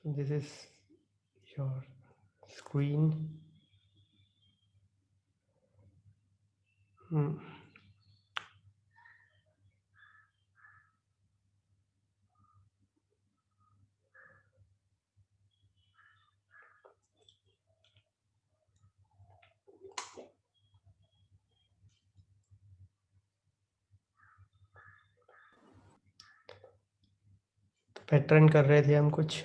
This is your screen. Pattern कर रहे थे हम कुछ,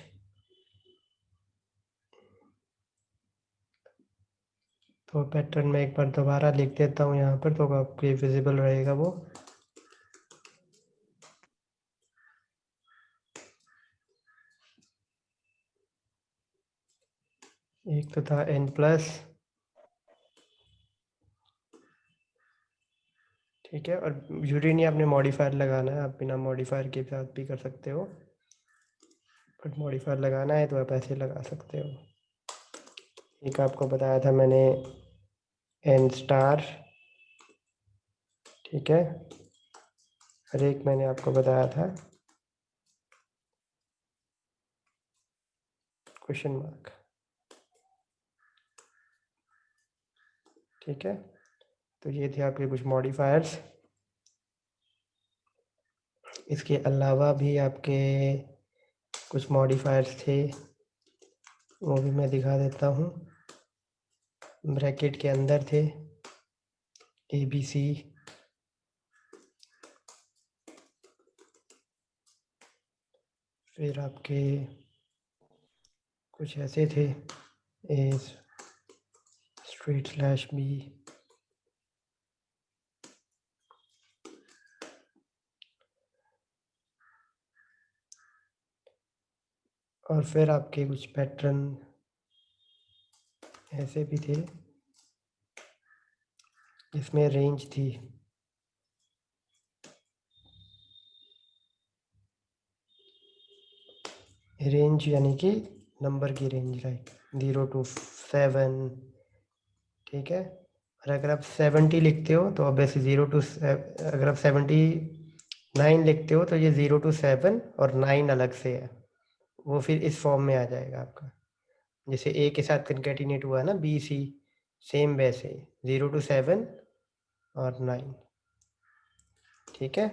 तो पैटर्न में एक बार दोबारा लिख देता हूँ यहाँ पर, तो आपके विजिबल रहेगा वो। एक तो था n प्लस, ठीक है। और जरूरी नहीं आपने मॉडिफायर लगाना है, आप बिना मॉडिफायर के साथ भी कर सकते हो, बट मॉडिफायर लगाना है तो आप ऐसे लगा सकते हो। एक आपको बताया था मैंने n स्टार, ठीक है। और एक मैंने आपको बताया था क्वेश्चन मार्क, ठीक है। तो ये थे आपके कुछ मॉडिफायर्स। इसके अलावा भी आपके कुछ मॉडिफायर्स थे, वो भी मैं दिखा देता हूँ। ब्रैकेट के अंदर थे ABC, फिर आपके कुछ ऐसे थे A स्ट्रेट स्लैश B, और फिर आपके कुछ पैटर्न ऐसे भी थे, इसमें रेंज थी। रेंज यानी कि नंबर की रेंज, लाइक 0 to 7, ठीक है। और अगर आप 70 लिखते हो तो ऑब्वियसली अगर आप 79 लिखते हो तो ये 0 to 7 और 9 अलग से है, वो फिर इस फॉर्म में आ जाएगा आपका। जैसे A के साथ कंकेटिनेट हुआ है ना BC, सेम वैसे 0 to 7 और 9, ठीक है।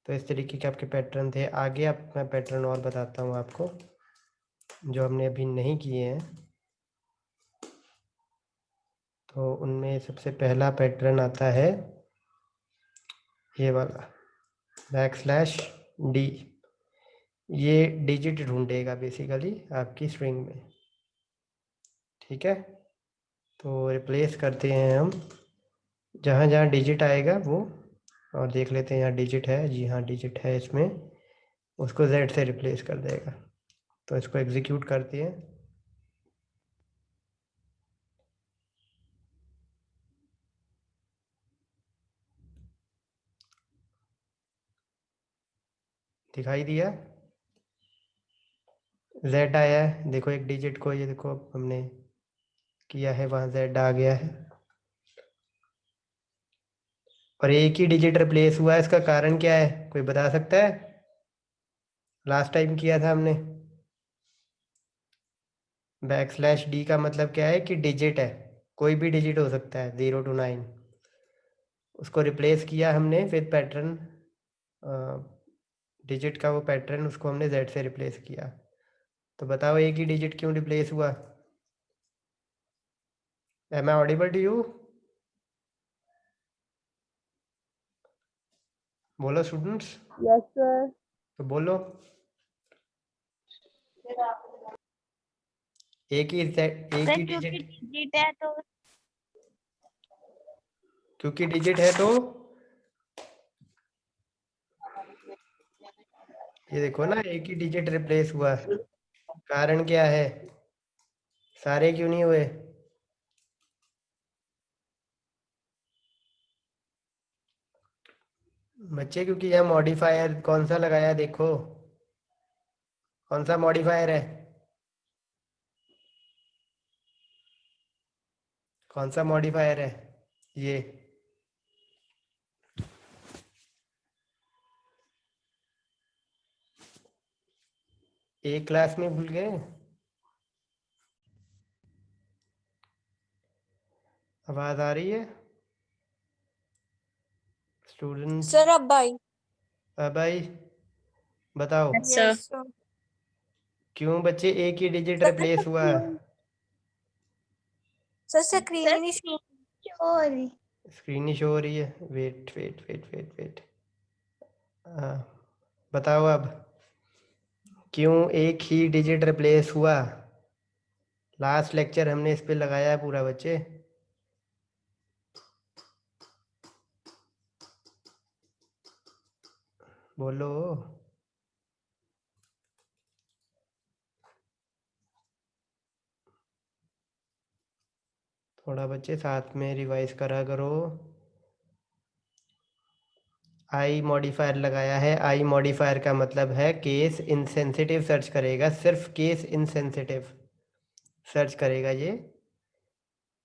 तो इस तरीके के आपके पैटर्न थे। आगे आप मैं पैटर्न और बताता हूँ आपको जो हमने अभी नहीं किए हैं। तो उनमें सबसे पहला पैटर्न आता है ये वाला \D। ये डिजिट ढूंढेगा बेसिकली आपकी स्ट्रिंग में, ठीक है। तो रिप्लेस करते हैं हम, जहाँ जहाँ डिजिट आएगा वो, और देख लेते हैं यहाँ डिजिट है, जी हाँ डिजिट है इसमें, उसको Z से रिप्लेस कर देगा। तो इसको एग्जीक्यूट करते हैं। दिखाई दिया, Z आया है, देखो एक डिजिट को, ये देखो अब हमने किया है, वहाँ Z आ गया है। और एक ही डिजिट रिप्लेस हुआ है, इसका कारण क्या है, कोई बता सकता है? लास्ट टाइम किया था हमने, \D का मतलब क्या है कि डिजिट है, कोई भी डिजिट हो सकता है 0 to 9। उसको रिप्लेस किया हमने, फिर पैटर्न डिजिट का वो पैटर्न, उसको हमने Z से रिप्लेस किया। तो बताओ एक ही डिजिट क्यों रिप्लेस हुआ? Am I audible to you? बोलो स्टूडेंट्स, यस सर। तो बोलो। एक ही सर क्योंकि डिजिट, डिजिट है तो क्योंकि डिजिट है तो ये देखो ना, एक ही डिजिट रिप्लेस हुआ, कारण क्या है, सारे क्यों नहीं हुए? बच्चे क्योंकि यह मॉडिफायर कौन सा लगाया देखो, कौन सा मॉडिफायर है, कौन सा मॉडिफायर है ये? एक क्लास में भूल गए? आवाज आ रही है स्टूडेंट्स? सर अब भाई भाई बताओ अच्छा यस सर क्यों बच्चे एक ही डिजिट सर रिप्लेस हुआ? सर स्क्रीन ही नहीं शो सॉरी स्क्रीन ही शो हो रही है, wait wait wait wait wait. हाँ बताओ अब क्यों एक ही डिजिट रिप्लेस हुआ? लास्ट लेक्चर हमने इस पे लगाया है पूरा बच्चे। बोलो। थोड़ा बच्चे साथ में रिवाइज करा करो। आई मॉडिफायर लगाया है। आई मॉडिफायर का मतलब है केस इनसेंसिटिव सर्च करेगा, सिर्फ केस इनसेंसिटिव सर्च करेगा ये,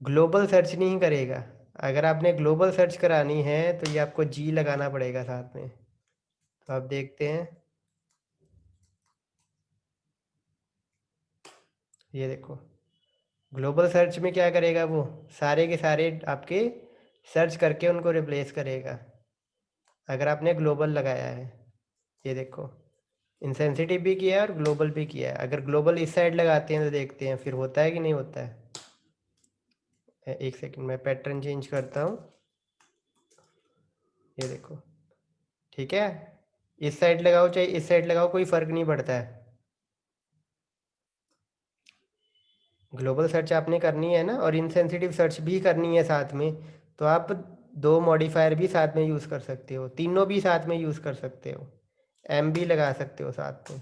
ग्लोबल सर्च नहीं करेगा। अगर आपने ग्लोबल सर्च करानी है तो ये आपको जी लगाना पड़ेगा साथ में। तो आप देखते हैं, ये देखो ग्लोबल सर्च में क्या करेगा, वो सारे के सारे आपके सर्च करके उनको रिप्लेस करेगा अगर आपने ग्लोबल लगाया है। ये देखो इनसेंसिटिव भी किया है और ग्लोबल भी किया है। अगर ग्लोबल इस साइड लगाते हैं तो देखते हैं फिर होता है कि नहीं होता है। एक सेकंड मैं पैटर्न चेंज करता हूँ। ये देखो ठीक है, इस साइड लगाओ चाहे इस साइड लगाओ कोई फर्क नहीं पड़ता है। ग्लोबल सर्च आपने करनी है ना, और इनसेंसिटिव सर्च भी करनी है साथ में, तो आप दो मॉडिफायर भी साथ में यूज़ कर सकते हो, तीनों भी साथ में यूज़ कर सकते हो, एम भी लगा सकते हो साथ में।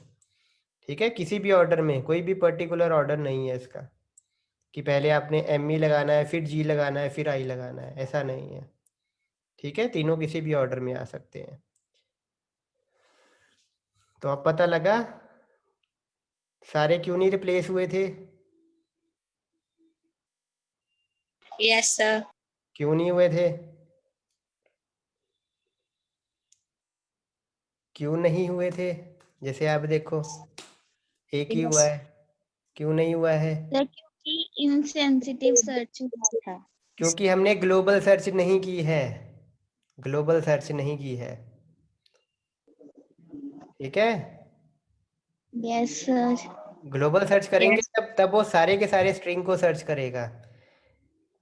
ठीक है, किसी भी ऑर्डर में, कोई भी पर्टिकुलर ऑर्डर नहीं है इसका कि पहले आपने एम ई लगाना है फिर जी लगाना है फिर आई लगाना है, ऐसा नहीं है। ठीक है, तीनों किसी भी ऑर्डर में आ सकते हैं। तो अब पता लगा सारे क्यों नहीं रिप्लेस हुए थे? यस सर क्यों नहीं हुए थे? क्यों नहीं हुए थे? जैसे आप देखो एक ही हुआ यस है, क्यों नहीं हुआ है? क्योंकि इनसेंसिटिव सर्च हुआ था क्योंकि हमने ग्लोबल सर्च नहीं की है, ग्लोबल सर्च नहीं की है। ठीक है, यस सर ग्लोबल सर्च करेंगे यस तब तब वो सारे के सारे स्ट्रिंग को सर्च करेगा।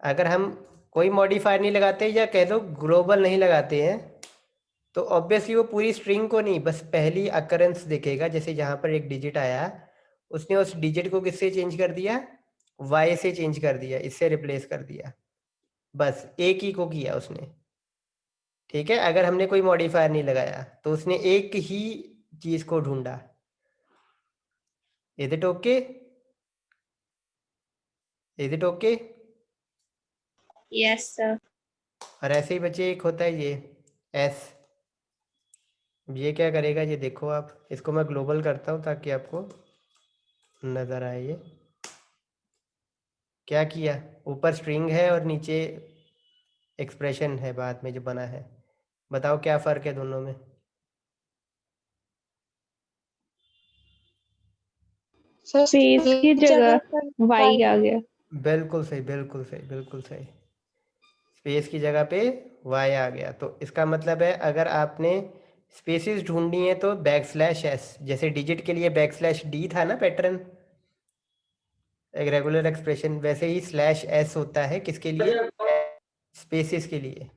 अगर हम कोई मॉडिफायर नहीं लगाते या कह दो ग्लोबल नहीं लगाते हैं तो ऑब्वियसली वो पूरी स्ट्रिंग को नहीं, बस पहली अकरेंस देखेगा। जैसे जहाँ पर एक डिजिट आया उसने उस डिजिट को किससे चेंज कर दिया, वाई से चेंज कर दिया, इससे रिप्लेस कर दिया, बस एक ही को किया उसने। ठीक है, अगर हमने कोई मॉडिफायर नहीं लगाया तो उसने एक ही चीज को ढूंढा। Is it okay? Is it okay? Yes sir और ऐसे ही बच्चे एक होता है ये एस, ये क्या करेगा ये देखो आप, इसको मैं ग्लोबल करता हूँ ताकि आपको नजर आए। ये क्या किया, ऊपर स्ट्रिंग है और नीचे एक्सप्रेशन है बाद में जो बना है। बताओ क्या फ़र्क है दोनों में? सर स्पेस की जगह पर वाई आ गया। बिल्कुल सही, बिल्कुल सही, बिल्कुल सही। स्पेस की जगह पे वाई आ गया, तो इसका मतलब है अगर आपने स्पेसिस ढूंढनी है तो बैक स्लैश एस, जैसे डिजिट के लिए बैक स्लैश डी था ना पैटर्न, एक रेगुलर एक्सप्रेशन, वैसे ही स्लैश एस होता है किसके लिए, स्पेसिस के लिए।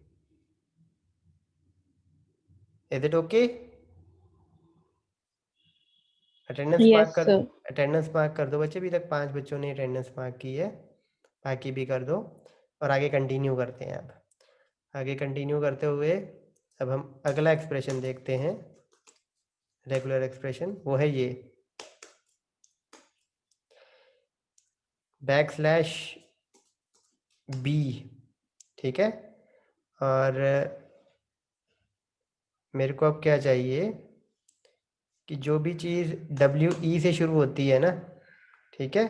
Is it okay? Attendance mark yes कर, सर। अटेंडेंस मार्क कर दो बच्चे, अभी तक 5 बच्चों ने अटेंडेंस मार्क की है, बाकी भी कर दो। और आगे कंटिन्यू करते हैं। अब आगे कंटिन्यू करते हुए अब हम अगला एक्सप्रेशन देखते हैं, रेगुलर एक्सप्रेशन, वो है ये बैक स्लैश बी। ठीक है, और मेरे को अब क्या चाहिए कि जो भी चीज़ डब्ल्यू ई से शुरू होती है ना, ठीक है,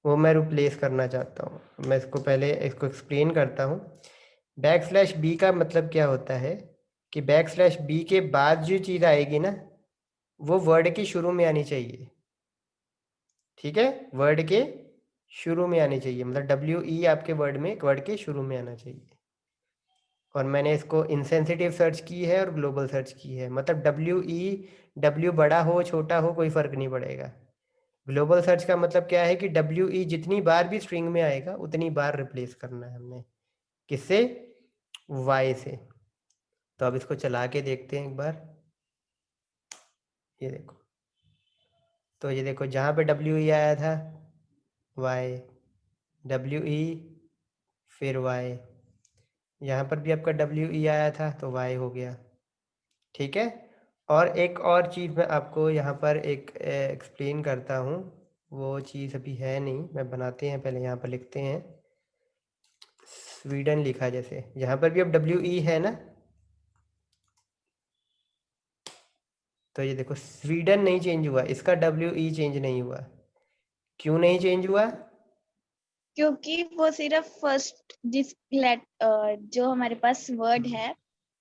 वो मैं रिप्लेस करना चाहता हूँ। मैं इसको पहले इसको एक्सप्लेन करता हूँ। बैक स्लैश बी का मतलब क्या होता है कि बैक स्लैश बी के बाद जो चीज़ आएगी ना वो वर्ड की शुरू में आनी चाहिए। ठीक है, वर्ड के शुरू में आनी चाहिए, मतलब WE आपके वर्ड में, वर्ड के शुरू में आना चाहिए। और मैंने इसको इनसेंसिटिव सर्च की है और ग्लोबल सर्च की है, मतलब W बड़ा हो छोटा हो कोई फर्क नहीं पड़ेगा। ग्लोबल सर्च का मतलब क्या है कि WE जितनी बार भी स्ट्रिंग में आएगा उतनी बार रिप्लेस करना है हमने, किससे, Y से। तो अब इसको चला के देखते हैं एक बार, ये देखो, तो ये देखो जहाँ पे WE आया था Y, WE फिर Y, यहाँ पर भी आपका WE आया था तो Y हो गया। ठीक है, और एक और चीज़ मैं आपको यहाँ पर एक एक्सप्लेन करता हूँ, वो चीज़ अभी है नहीं, मैं बनाते हैं पहले, यहाँ पर लिखते हैं स्वीडन लिखा, जैसे यहाँ पर भी अब WE है ना, तो ये देखो स्वीडन नहीं चेंज हुआ, इसका WE चेंज नहीं हुआ। क्यों नहीं चेंज हुआ? क्योंकि वो सिर्फ फर्स्ट जो हमारे पास वर्ड है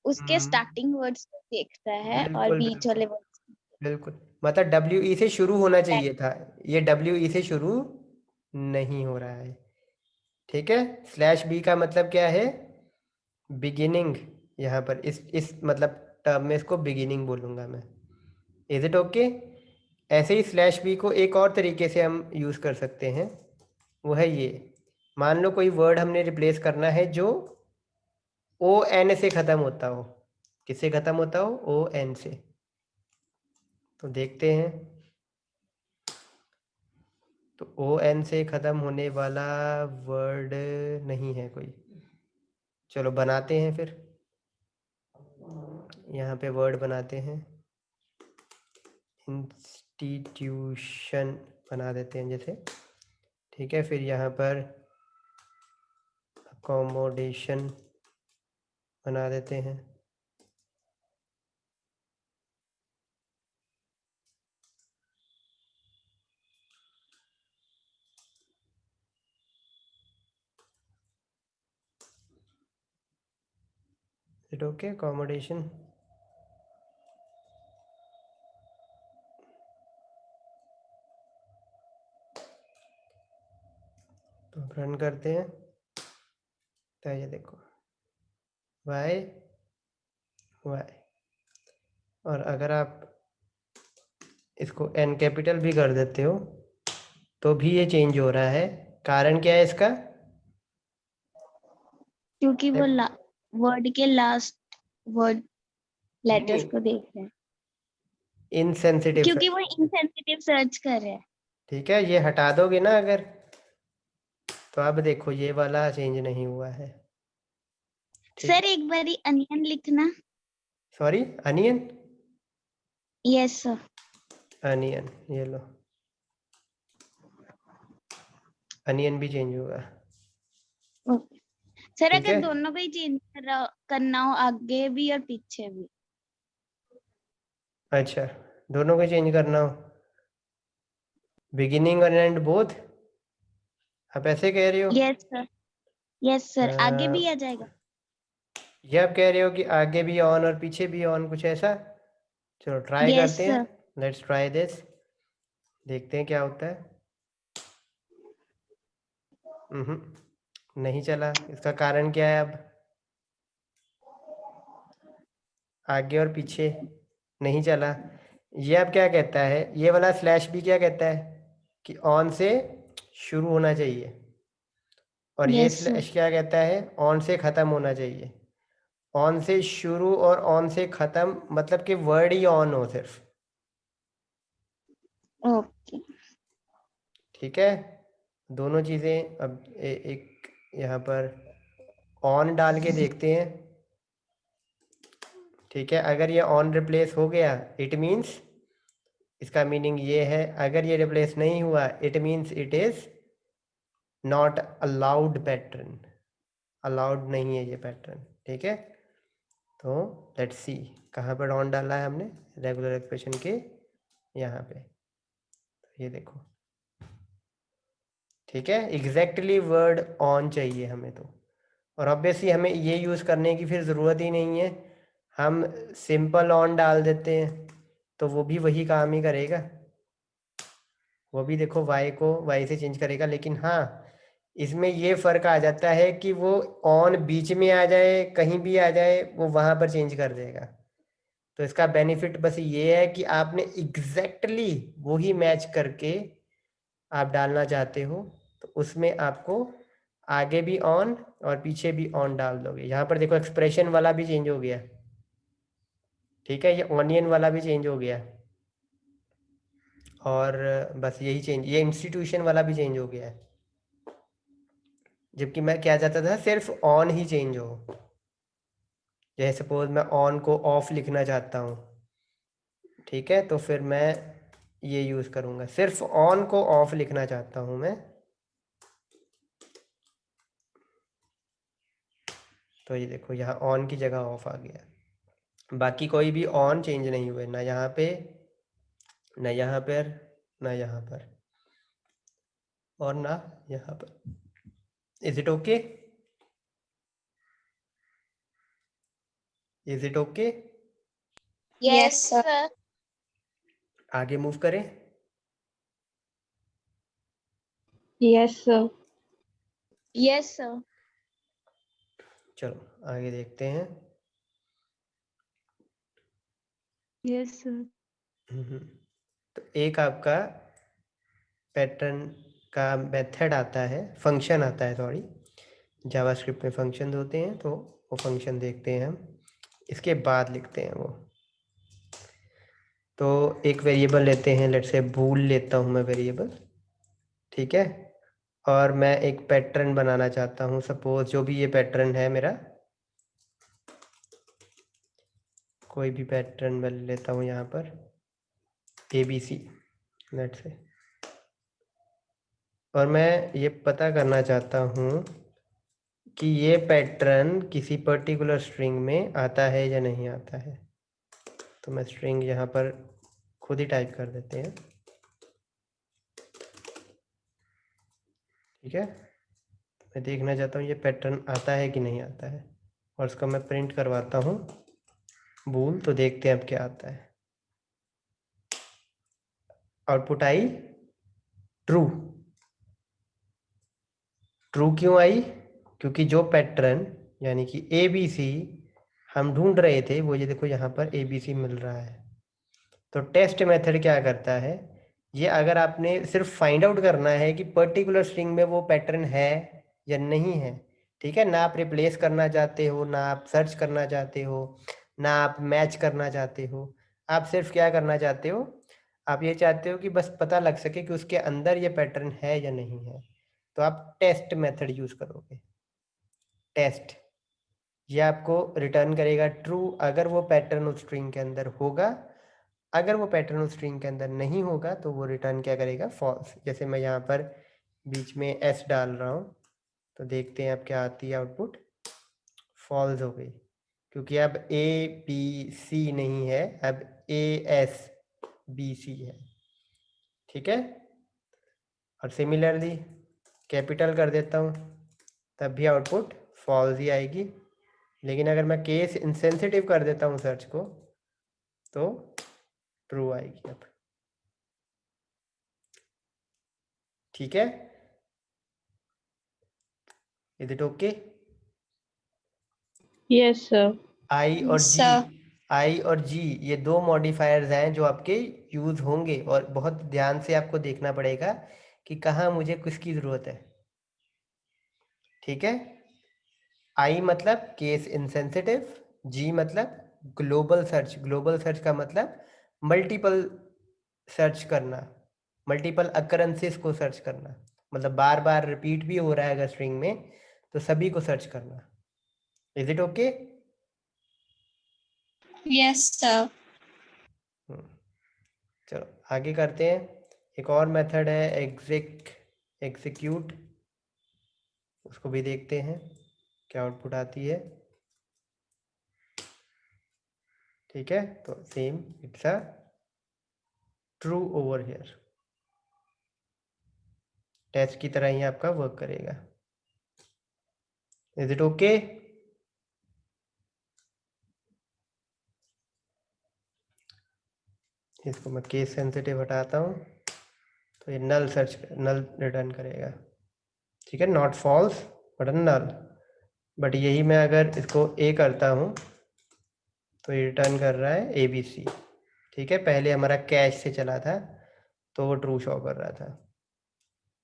उसके स्टार्टिंग वर्ड्स को देखता है और बिल्कुल बीच बिल्कुल वाले वर्ड्स। बिल्कुल, मतलब WE से शुरू होना चाहिए था, ये WE से शुरू नहीं हो रहा है। ठीक है, /B का मतलब क्या है, बिगिनिंग। यहाँ पर इस मतलब टर्म में इसको बिगिनिंग बोलूँगा मैं। Is it okay? ऐसे ही /B को एक और तरीके से हम यूज़ कर सकते हैं, वो है ये, मान लो कोई वर्ड हमने रिप्लेस करना है जो ON से ख़त्म होता हो, किससे ख़त्म होता हो, ON से। तो देखते हैं, तो ON से ख़त्म होने वाला वर्ड नहीं है कोई, चलो बनाते हैं फिर, यहाँ पे वर्ड बनाते हैं, इंस्टीट्यूशन बना देते हैं जैसे। ठीक है, फिर यहाँ पर अकोमोडेशन बना देते हैं। It okay, accommodation. तो रन करते हैं, तो ये देखो वाई वाई, और अगर आप इसको N कैपिटल भी कर देते हो तो भी ये चेंज हो रहा है। कारण क्या है इसका? क्योंकि वो वर्ड के लास्ट वर्ड लेटर्स को देख रहे हैं, इनसेंसिटिव क्योंकि सर्च। वो इनसेंसिटिव सर्च कर रहे हैं। ठीक है, ये हटा दोगे ना अगर, तो अब देखो ये वाला चेंज नहीं हुआ है। ठीक सर है, एक बारी अनियन लिखना। Sorry, onion, yes sir. Onion, ये लो, अनियन भी चेंज होगा। ओके सर, ठीक अगर है, दोनों को ही चेंज करना हो, आगे भी और पीछे भी। अच्छा, दोनों को चेंज करना हो, बिगिनिंग और एंड बोथ, आप ऐसे कह रहे हो? यस सर, यस सर, आगे अ, भी आ जाएगा। ये आप कह रहे हो कि आगे भी ऑन और पीछे भी ऑन, कुछ ऐसा? चलो ट्राई यस करते हैं, सर। लेट्स ट्राई दिस, देखते हैं क्या होता है। नहीं चला, इसका कारण क्या है? अब आगे और पीछे नहीं चला, ये अब क्या कहता है, ये वाला /B क्या कहता है कि ऑन से शुरू होना चाहिए, और ये यस सर। स्लैश क्या कहता है, ऑन से ख़त्म होना चाहिए। ऑन से शुरू और ऑन से ख़त्म, मतलब कि वर्ड ही ऑन हो सिर्फ। ओके। ठीक है, दोनों चीज़ें अब एक यहाँ पर ऑन डाल के देखते हैं। ठीक है, अगर ये ऑन रिप्लेस हो गया इट मीन्स, इसका मीनिंग ये है, अगर ये रिप्लेस नहीं हुआ it means it is not allowed pattern, allowed नहीं है ये पैटर्न। ठीक है, तो लेट्स सी कहाँ पर ऑन डाला है हमने, रेगुलर एक्सप्रेशन के यहाँ पे, ये देखो। ठीक है, एग्जैक्टली वर्ड ऑन चाहिए हमें तो, और ऑब्वियसली हमें ये यूज़ करने की फिर ज़रूरत ही नहीं है, हम सिंपल ऑन डाल देते हैं तो वो भी वही काम ही करेगा। वो भी देखो y को y से चेंज करेगा, लेकिन हाँ इसमें ये फर्क आ जाता है कि वो ऑन बीच में आ जाए, कहीं भी आ जाए, वो वहां पर चेंज कर देगा। तो इसका बेनिफिट बस ये है कि आपने एग्जैक्टली वही मैच करके आप डालना चाहते हो, तो उसमें आपको आगे भी ऑन और पीछे भी ऑन डाल दोगे। यहाँ पर देखो एक्सप्रेशन वाला भी चेंज हो गया, ठीक है, ये ऑनियन वाला भी चेंज हो गया, और बस यही चेंज, ये इंस्टीट्यूशन वाला भी चेंज हो गया है। जबकि मैं क्या चाहता था, सिर्फ ऑन ही चेंज हो। जैसे सपोज मैं ऑन को ऑफ लिखना चाहता हूँ, ठीक है, तो फिर मैं ये यूज़ करूँगा, सिर्फ ऑन को ऑफ लिखना चाहता हूँ मैं, तो ये देखो यहाँ ऑन की जगह ऑफ आ गया। बाकी कोई भी ऑन चेंज नहीं हुए, ना यहाँ पे, ना यहाँ पर, ना यहाँ पर, और ना यहाँ पर। Is it okay? Is it okay? Yes, sir. sir. आगे मूव करें। Yes, sir. Yes, sir. चलो आगे देखते हैं। Yes, sir. तो एक आपका पैटर्न का मेथड आता है, फंक्शन आता है, सॉरी, जावास्क्रिप्ट में फंक्शन होते हैं, तो वो फंक्शन देखते हैं हम, इसके बाद लिखते हैं वो। तो एक वेरिएबल लेते हैं, लेट्स से बूल लेता हूँ मैं वेरिएबल, ठीक है, और मैं एक पैटर्न बनाना चाहता हूँ, सपोज जो भी ये पैटर्न है मेरा, कोई भी पैटर्न मैं लेता हूँ यहाँ पर, ABC लेट्स से, और मैं ये पता करना चाहता हूँ कि ये पैटर्न किसी पर्टिकुलर स्ट्रिंग में आता है या नहीं आता है। तो मैं स्ट्रिंग यहाँ पर खुद ही टाइप कर देते हैं, ठीक है। मैं देखना चाहता हूँ ये पैटर्न आता है कि नहीं आता है, और उसका मैं प्रिंट करवाता हूँ बूल, तो देखते हैं अब क्या आता है। Output I true. ट्रू क्यों आई? क्योंकि जो पैटर्न यानी कि ABC हम ढूंढ रहे थे, वो ये देखो यहाँ पर ABC मिल रहा है। तो टेस्ट मेथड क्या करता है, ये अगर आपने सिर्फ फाइंड आउट करना है कि पर्टिकुलर स्ट्रिंग में वो पैटर्न है या नहीं है, ठीक है, ना आप रिप्लेस करना चाहते हो, ना आप सर्च करना चाहते हो, ना आप मैच करना चाहते हो, आप सिर्फ क्या करना चाहते हो, आप ये चाहते हो कि बस पता लग सके कि उसके अंदर ये पैटर्न है या नहीं है, तो आप टेस्ट मेथड यूज करोगे। टेस्ट ये आपको रिटर्न करेगा ट्रू अगर वो पैटर्न उस स्ट्रिंग के अंदर होगा, अगर वो पैटर्न उस स्ट्रिंग के अंदर नहीं होगा तो वो रिटर्न क्या करेगा, फॉल्स। जैसे मैं यहाँ पर बीच में S डाल रहा हूँ, तो देखते हैं अब क्या आती है आउटपुट, फॉल्स हो गई, क्योंकि अब ABC नहीं है, अब ASBC है, ठीक है। और सिमिलरली कैपिटल कर देता हूँ, तब भी आउटपुट फॉल्स ही आएगी। लेकिन अगर मैं केस इंसेंसिटिव कर देता हूँ सर्च को, तो ट्रू आएगी अब, ठीक है। Is it okay? Yes, sir. आई और Yes, जी, sir. आई और जी ये दो मॉडिफायर्स हैं जो आपके यूज होंगे, और बहुत ध्यान से आपको देखना पड़ेगा कि कहाँ मुझे किसकी जरूरत है, ठीक है। आई मतलब केस इनसेंसिटिव, जी मतलब ग्लोबल सर्च। ग्लोबल सर्च का मतलब मल्टीपल सर्च करना, मल्टीपल अकरेंसेस को सर्च करना, मतलब बार बार रिपीट भी हो रहा है अगर स्ट्रिंग में, तो सभी को सर्च करना। Is it okay? Yes, sir. चलो आगे करते हैं। एक और मेथड है एग्जीक्यूट, उसको भी देखते हैं क्या आउटपुट आती है, ठीक है। तो same it's a true over here, test की तरह ही आपका वर्क करेगा। Is it okay? इसको मैं केस सेंसिटिव हटाता हूँ, तो ये नल रिटर्न करेगा, ठीक है, not false but null. But यही मैं अगर इसको ए करता हूँ तो ये रिटर्न कर रहा है ABC, ठीक है। पहले हमारा कैश से चला था तो वो ट्रू शो कर रहा था।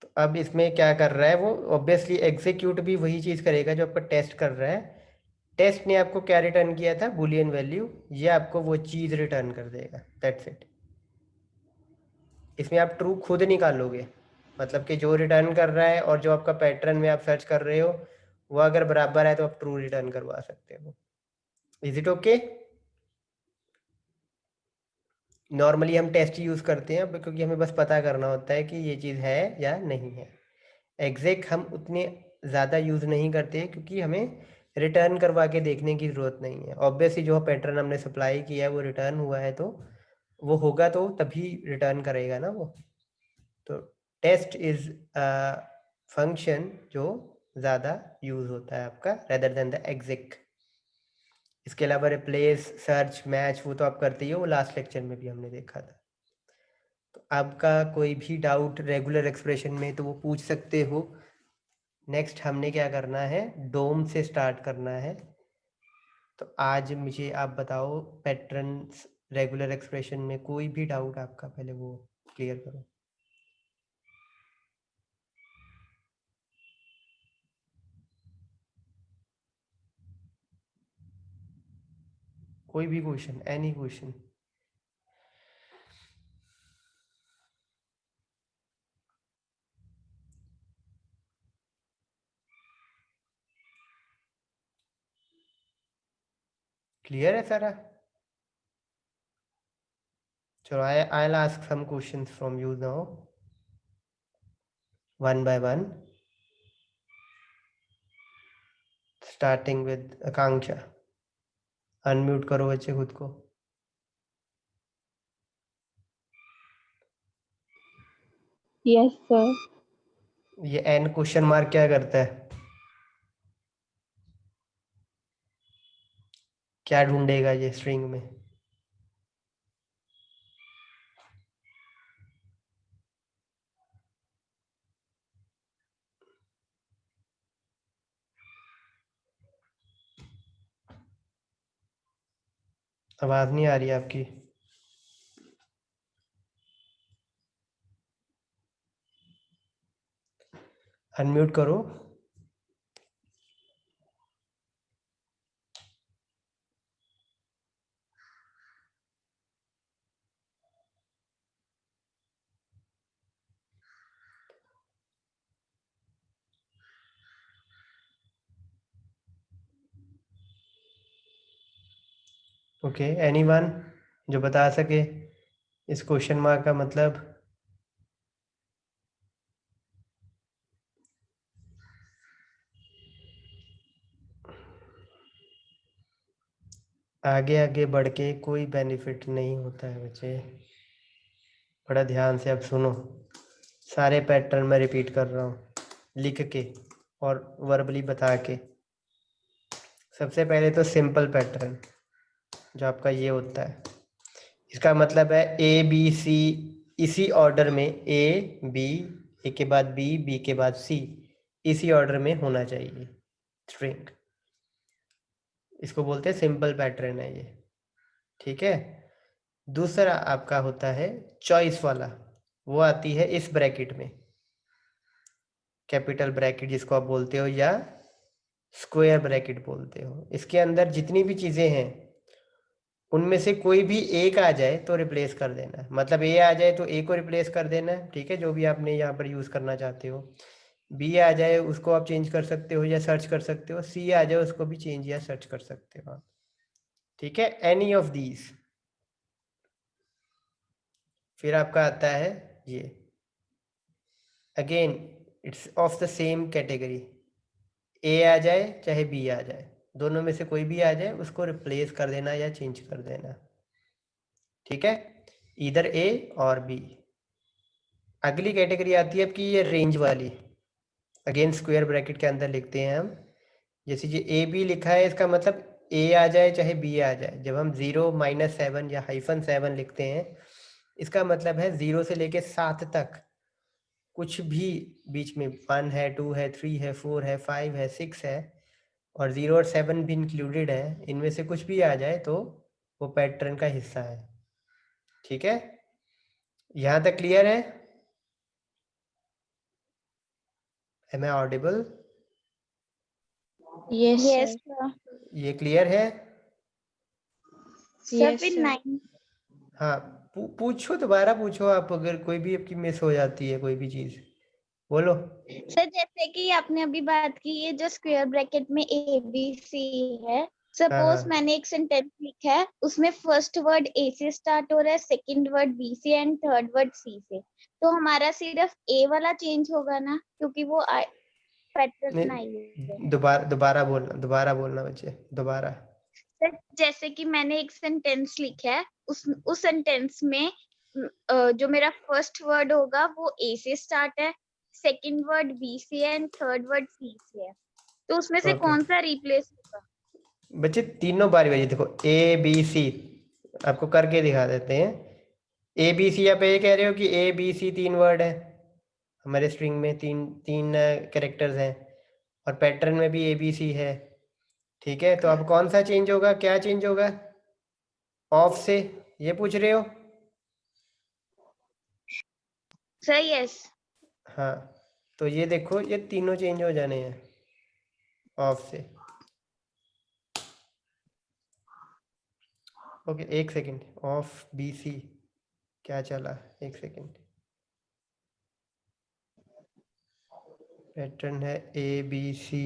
तो अब इसमें क्या कर रहा है वो, ऑब्वियसली एग्जीक्यूट भी वही चीज़ करेगा जो आपका टेस्ट कर रहा है। टेस्ट ने आपको क्या रिटर्न किया था, बूलियन वैल्यू, ये आपको वो चीज़ रिटर्न कर देगा, दैट्स इट। इसमें आप ट्रू खुद निकालोगे, मतलब कि जो रिटर्न कर रहा है और जो आपका पैटर्न में आप सर्च कर रहे हो वो अगर बराबर है तो आप ट्रू रिटर्न करवा सकते हो। Is it okay? नॉर्मली हम टेस्ट यूज़ करते हैं क्योंकि हमें बस पता करना होता है कि ये चीज़ है या नहीं है। एग्जैक्ट हम उतने ज़्यादा यूज़ नहीं करते क्योंकि हमें रिटर्न करवा के देखने की ज़रूरत नहीं है। ऑब्वियसली जो पैटर्न हमने सप्लाई किया है वो रिटर्न हुआ है तो वो होगा तो तभी रिटर्न करेगा ना वो। तो टेस्ट इज़ फंक्शन जो ज़्यादा यूज़ होता है आपका रेदर देन द एग्जैक्ट। इसके अलावा रिप्लेस, सर्च, मैच वो तो आप करते ही हो, वो लास्ट लेक्चर में भी हमने देखा था। तो आपका कोई भी डाउट रेगुलर एक्सप्रेशन में तो वो पूछ सकते हो। नेक्स्ट हमने क्या करना है, डोम से स्टार्ट करना है। तो आज मुझे आप बताओ पैटर्न्स रेगुलर एक्सप्रेशन में कोई भी डाउट आपका, पहले वो क्लियर करो। कोई भी क्वेश्चन, एनी क्वेश्चन। क्लियर है सारा? चलो I will ask some questions from you now, one by one, starting with Akanksha. Unmute करो बच्चे खुद को। Yes, sir. ये एन क्वेश्चन मार्क क्या करता है, क्या ढूंढेगा ये स्ट्रिंग में? आवाज नहीं आ रही आपकी। अनम्यूट करो। ओके, एनीवन जो बता सके इस क्वेश्चन मार्क का मतलब? आगे आगे बढ़ के कोई बेनिफिट नहीं होता है बच्चे, बड़ा ध्यान से अब सुनो। सारे पैटर्न मैं रिपीट कर रहा हूँ लिख के और वर्बली बता के। सबसे पहले तो सिंपल पैटर्न जो आपका ये होता है, इसका मतलब है ABC इसी ऑर्डर में, A के बाद B के बाद C इसी ऑर्डर में होना चाहिए स्ट्रिंग। इसको बोलते हैं सिंपल पैटर्न है ये, ठीक है। दूसरा आपका होता है चॉइस वाला, वो आती है इस ब्रैकेट में, कैपिटल ब्रैकेट जिसको आप बोलते हो या स्क्वायर ब्रैकेट बोलते हो। इसके अंदर जितनी भी चीज़ें हैं उनमें से कोई भी एक आ जाए तो रिप्लेस कर देना है। मतलब A आ जाए तो A को रिप्लेस कर देना है, ठीक है, जो भी आपने यहाँ पर यूज़ करना चाहते हो। B आ जाए उसको आप चेंज कर सकते हो या सर्च कर सकते हो। C आ जाए उसको भी चेंज या सर्च कर सकते हो आप, ठीक है, एनी ऑफ दीज। फिर आपका आता है ये, again it's of the same category. A आ जाए चाहे B आ जाए, दोनों में से कोई भी आ जाए उसको रिप्लेस कर देना या चेंज कर देना, ठीक है, इधर A और B। अगली कैटेगरी आती है आपकी ये रेंज वाली, अगेन स्क्वायर ब्रैकेट के अंदर लिखते हैं हम। जैसे ये AB लिखा है, इसका मतलब A आ जाए चाहे B आ जाए। जब हम 0, -7 या -7 लिखते हैं, इसका मतलब है 0 से लेके 7 तक कुछ भी बीच में 1 है, 2 है, 3 है, 4 है, 5 है, 6 है और 0 और 7 भी इंक्लूडेड है, इनमें से कुछ भी आ जाए तो वो पैटर्न का हिस्सा है। ठीक है, यहाँ तक क्लियर है? Am I audible? Yes, yes sir. Sir. ये क्लियर है? सर Yes, फिर sir. 9 हाँ, पूछो, दोबारा पूछो आप, अगर कोई भी आपकी मिस हो जाती है कोई भी चीज, बोलो। सर जैसे कि आपने अभी बात की ये जो स्क्वायर ब्रैकेट में ए बी सी है, हाँ सपोज हाँ, मैंने एक सेंटेंस लिखा है उसमें फर्स्ट वर्ड ए से स्टार्ट हो रहा है, सेकंड वर्ड बी से एंड थर्ड वर्ड सी से, तो हमारा सिर्फ ए वाला चेंज होगा ना, क्योंकि वो पैटर्न आई है। नहीं, दोबारा बोलना बच्चे, दोबारा। सर जैसे कि मैंने एक सेंटेंस लिखा है, उस सेंटेंस में जो मेरा फर्स्ट वर्ड होगा वो ए से स्टार्ट है, सेकंड वर्ड बी से एंड थर्ड वर्ड सी से है, तो उसमें से ओके कौन सा रिप्लेस होगा? बच्चे, तीनों बारी बजे देखो, ए बी सी आपको करके दिखा देते हैं। ए बी सी, आप ये कह रहे हो कि ए बी सी 3 वर्ड है हमारे स्ट्रिंग में, तीन तीन कैरेक्टर्स हैं और पैटर्न में भी ए बी सी है। ठीक है, तो अब कौन सा चेंज होगा, क्या चेंज होगा? ऑफ से, ये पूछ रहे हो? Sir yes. हाँ, तो ये देखो, ये तीनों चेंज हो जाने हैं ऑफ से। ओके, एक सेकंड, ऑफ बी सी क्या चला, एक सेकंड। पैटर्न है ए बी सी,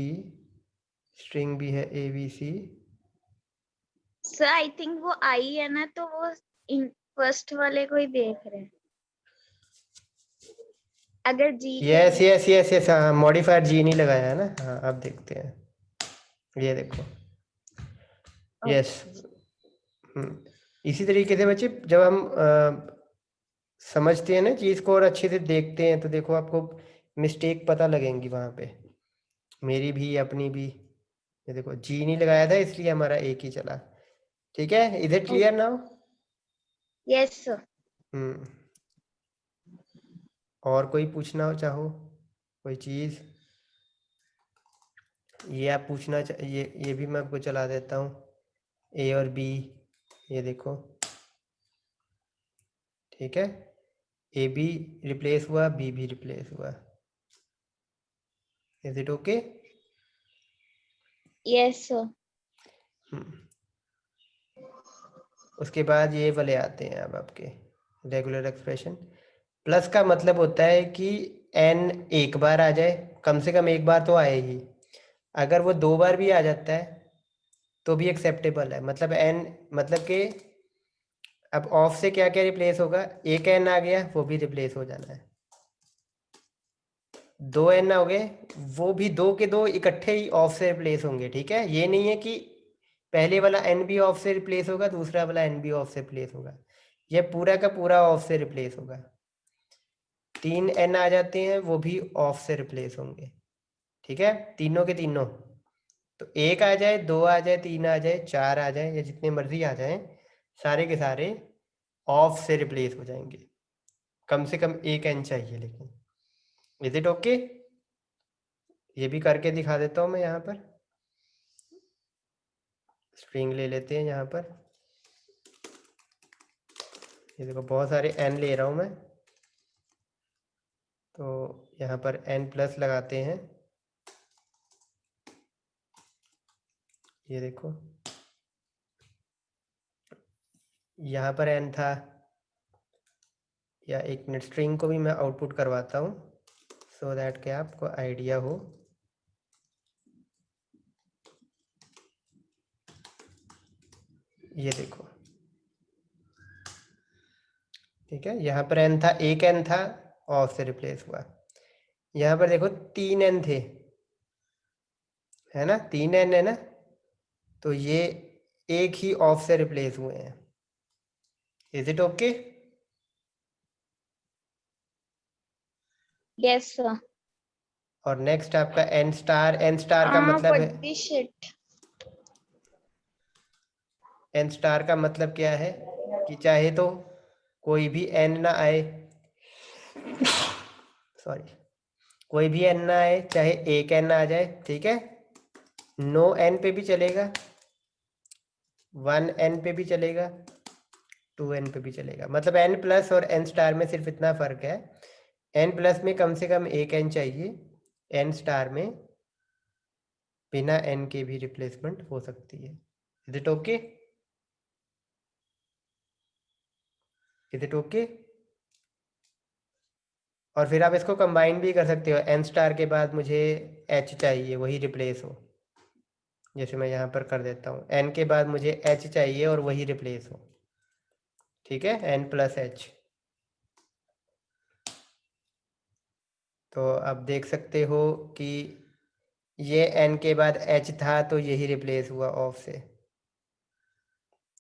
स्ट्रिंग भी है A B C. Sir I think वो आई है ना, तो वो फर्स्ट वाले को ही देख रहे हैं। अगर जी यस यस यस यस, हाँ, मॉडिफायर जी नहीं लगाया है ना, हाँ अब देखते हैं, ये देखो, यस। इसी तरीके से बच्चे, जब हम समझते हैं ना चीज़ को और अच्छे से देखते हैं, तो देखो आपको मिस्टेक पता लगेंगी वहाँ पे, मेरी भी अपनी भी। ये देखो, जी नहीं लगाया था इसलिए हमारा एक ही चला। ठीक है, is it clear now? Yes sir. हम्म, और कोई पूछना हो चाहो कोई चीज़, ये आप पूछना ये भी मैं आपको चला देता हूँ, ए और बी, ये देखो। ठीक है, ए बी रिप्लेस हुआ, बी भी रिप्लेस हुआ। Is it okay? Yes sir. उसके बाद ये वाले आते हैं अब आपके रेगुलर एक्सप्रेशन। प्लस का मतलब होता है कि एन एक बार आ जाए, कम से कम एक बार तो आए ही। अगर वो 2 बार भी आ जाता है तो भी एक्सेप्टेबल है, मतलब एन, मतलब कि अब ऑफ से क्या क्या रिप्लेस होगा, एक एन आ गया वो भी रिप्लेस हो जाना है, 2 एन हो गए वो भी 2 के 2 इकट्ठे ही ऑफ से रिप्लेस होंगे। ठीक है, ये नहीं है कि पहले वाला एन भी ऑफ से रिप्लेस होगा, दूसरा वाला एन भी ऑफ से रिप्लेस होगा, ये पूरा का पूरा ऑफ से रिप्लेस होगा। 3 एन आ जाते हैं वो भी ऑफ से रिप्लेस होंगे। ठीक है, तीनों के तीनों, तो 1 आ जाए, 2 आ जाए, 3 आ जाए, 4 आ जाए, या जितने मर्जी आ जाए, सारे के सारे ऑफ से रिप्लेस हो जाएंगे। कम से कम एक एन चाहिए लेकिन। Is it okay? ये भी करके दिखा देता हूँ मैं, यहाँ पर स्ट्रिंग ले लेते हैं यहाँ पर, ये देखो बहुत सारे एन ले रहा हूँ मैं, तो यहाँ पर एन प्लस लगाते हैं, ये देखो यहाँ पर एन था, या एक मिनट, स्ट्रिंग को भी मैं आउटपुट करवाता हूँ सो दैट कि आपको आइडिया हो। ये देखो, ठीक है, यहाँ पर एन था, एक एन था, ऑफ से रिप्लेस हुआ। यहाँ पर देखो 3 एन थे, है ना, 3 एन है ना, तो ये एक ही ऑफ से रिप्लेस हुए हैं। Is it okay? Yes sir. और नेक्स्ट आपका एन स्टार, एन स्टार का मतलब है, व्हाट शिट। एन स्टार का मतलब क्या है कि चाहे तो कोई भी एन ना आए, सॉरी, कोई भी एन ना आए, चाहे एक एन आ जाए, ठीक है, नो एन पे भी चलेगा, 1 एन पे भी चलेगा, 2 एन पे भी चलेगा। मतलब एन प्लस और एन स्टार में सिर्फ इतना फर्क है, एन प्लस में कम से कम एक एन चाहिए, एन स्टार में बिना एन के भी रिप्लेसमेंट हो सकती है। Is it okay? Is it okay? और फिर आप इसको कंबाइन भी कर सकते हो, एन स्टार के बाद मुझे एच चाहिए, वही रिप्लेस हो, जैसे मैं यहाँ पर कर देता हूँ, एन के बाद मुझे एच चाहिए और वही रिप्लेस हो, ठीक है, एन प्लस एच। तो आप देख सकते हो कि ये एन के बाद एच था तो यही रिप्लेस हुआ ऑफ से,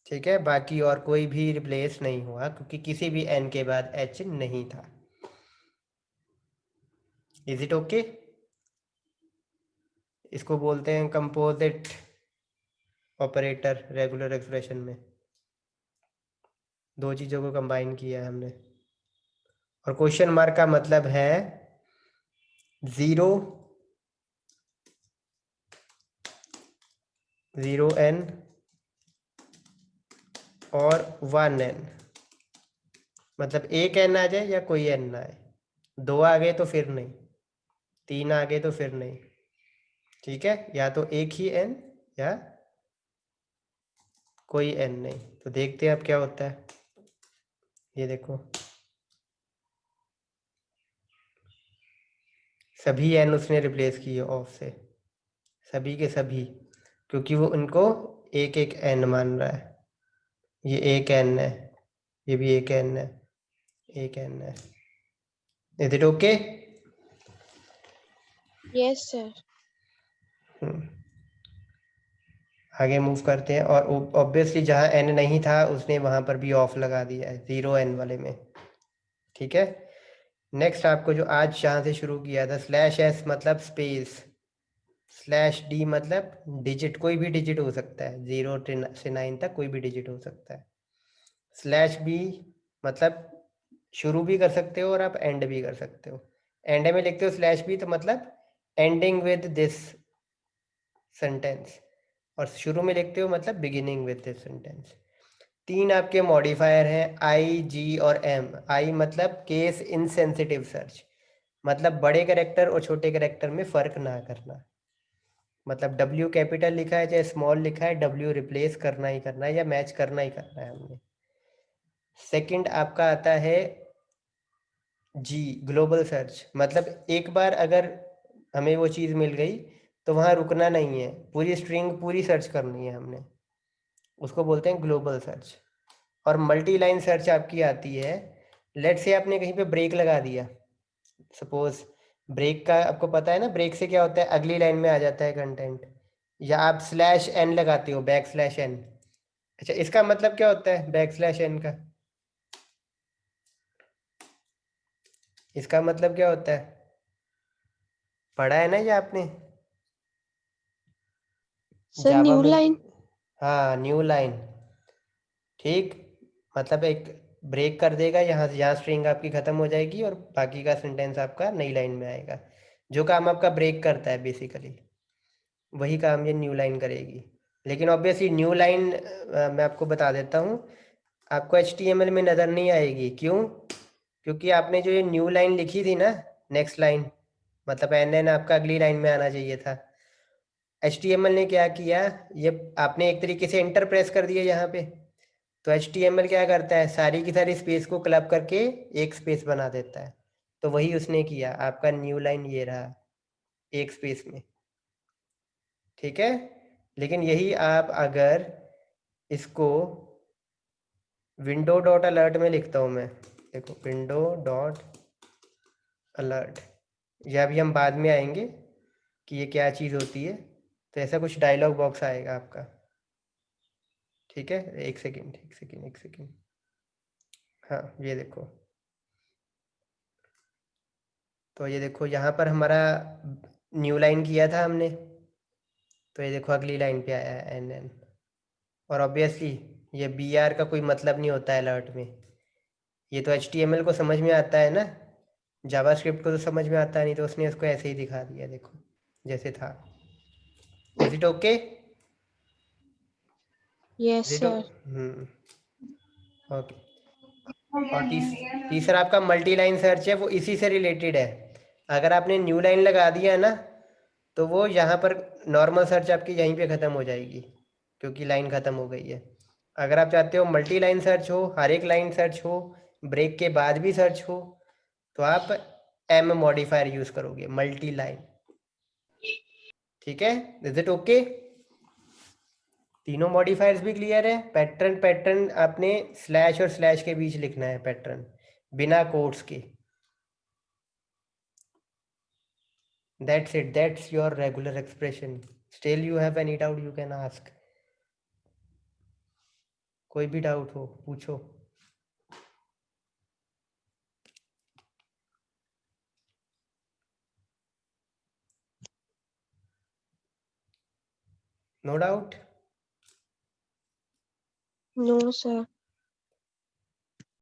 ठीक है, बाकी और कोई भी रिप्लेस नहीं हुआ क्योंकि किसी भी एन के बाद एच नहीं था। Is it okay? इसको बोलते हैं कंपोजिट ऑपरेटर रेगुलर एक्सप्रेशन में, दो चीज़ों को कंबाइन किया है हमने। और क्वेश्चन मार्क का मतलब है 0 0n और 1n, मतलब एक n आ जाए या कोई n ना आए, 2 आ गए तो फिर नहीं, 3 आ गए तो फिर नहीं, ठीक है, या तो एक ही n या कोई n नहीं। तो देखते हैं अब क्या होता है। ये देखो, सभी n उसने रिप्लेस किए ऑफ से, सभी के सभी, क्योंकि वो उनको एक एक n मान रहा है। ये एक n है, ये भी एक n है, एक n है। Is it okay? Yes, sir. आगे मूव करते हैं, और ऑब्वियसली जहाँ n नहीं था उसने वहां पर भी ऑफ लगा दिया है 0n वाले में, ठीक है। नेक्स्ट आपको जो आज जहाँ से शुरू किया था, /s मतलब स्पेस, /d मतलब डिजिट, कोई भी डिजिट हो सकता है, 0 से 9 तक कोई भी डिजिट हो सकता है। /b मतलब शुरू भी कर सकते हो और आप एंड भी कर सकते हो। एंड में लिखते हो /b तो मतलब एंडिंग विद दिस सेंटेंस, और शुरू में लिखते हो मतलब बिगिनिंग विद दिस सेंटेंस। 3 आपके मॉडिफायर हैं, आई, जी और एम। आई मतलब केस इनसेंसिटिव सर्च, मतलब बड़े कैरेक्टर और छोटे कैरेक्टर में फ़र्क ना करना, मतलब डब्ल्यू कैपिटल लिखा है चाहे स्मॉल लिखा है, डब्ल्यू रिप्लेस करना ही करना है या मैच करना ही करना है हमने। सेकंड आपका आता है जी, ग्लोबल सर्च, मतलब एक बार अगर हमें वो चीज़ मिल गई तो वहाँ रुकना नहीं है, पूरी स्ट्रिंग पूरी सर्च करनी है हमने, उसको बोलते हैं ग्लोबल सर्च। और मल्टी लाइन सर्च आपकी आती है, लेट से आपने कहीं पे ब्रेक लगा दिया, सपोज ब्रेक का आपको पता है ना, ब्रेक से क्या होता है, अगली लाइन में आ जाता है कंटेंट, या आप /n लगाते हो, \n। अच्छा, इसका मतलब क्या होता है \n का, इसका मतलब क्या होता है, पढ़ा है ना ये आपने Sir, जावा new में? line. हाँ, न्यू लाइन, ठीक, मतलब एक ब्रेक कर देगा, यहाँ से यहाँ स्ट्रिंग आपकी खत्म हो जाएगी और बाकी का सेंटेंस आपका नई लाइन में आएगा। जो काम आपका ब्रेक करता है बेसिकली, वही काम ये न्यू लाइन करेगी। लेकिन ऑब्वियसली न्यू लाइन मैं आपको बता देता हूँ, आपको HTML में नज़र नहीं आएगी। क्यों? क्योंकि आपने जो ये न्यू लाइन लिखी थी ना, नेक्स्ट लाइन, मतलब NN आपका अगली लाइन में आना चाहिए था, HTML ने क्या किया, ये आपने एक तरीके से एंटर प्रेस कर दिया यहाँ पे, तो HTML क्या करता है, सारी की सारी स्पेस को क्लब करके एक स्पेस बना देता है। तो वही उसने किया, आपका न्यू लाइन ये रहा, एक स्पेस में, ठीक है। लेकिन यही आप अगर इसको विंडो डॉट अलर्ट में लिखता हूँ मैं, देखो विंडो डॉट अलर्ट, यह भी हम बाद में आएंगे कि ये क्या चीज़ होती है। तो ऐसा कुछ डायलॉग बॉक्स आएगा आपका, ठीक है, एक सेकेंड एक सेकेंड एक सेकेंड, हाँ ये देखो, तो ये देखो यहाँ पर हमारा न्यू लाइन किया था हमने, तो ये देखो अगली लाइन पे आया है NN। और ऑब्वियसली ये BR का कोई मतलब नहीं होता है अलर्ट में, ये तो HTML को समझ में आता है ना जावास्क्रिप्ट को तो समझ में आता नहीं, तो उसने इसको ऐसे ही दिखा दिया, देखो जैसे था। Is it okay? Yes, sir. Okay. और तीसरा आपका मल्टी लाइन सर्च है, वो इसी से रिलेटेड है। अगर आपने न्यू लाइन लगा दिया ना, तो वो यहाँ पर नॉर्मल सर्च आपकी यहीं पे ख़त्म हो जाएगी, क्योंकि लाइन ख़त्म हो गई है। अगर आप चाहते हो मल्टी लाइन सर्च हो, हर एक लाइन सर्च हो, ब्रेक के बाद भी सर्च हो, तो आप एम मॉडिफायर यूज़ करोगे, मल्टी लाइन। ठीक है, इज इट ओके? तीनों मॉडिफायर्स भी क्लियर है? पैटर्न, पैटर्न आपने स्लैश और स्लैश के बीच लिखना है, पैटर्न बिना कोट्स के। That's it. That's your regular expression. Still you have any doubt, you can ask. कोई भी डाउट हो पूछो। No doubt? No, sir.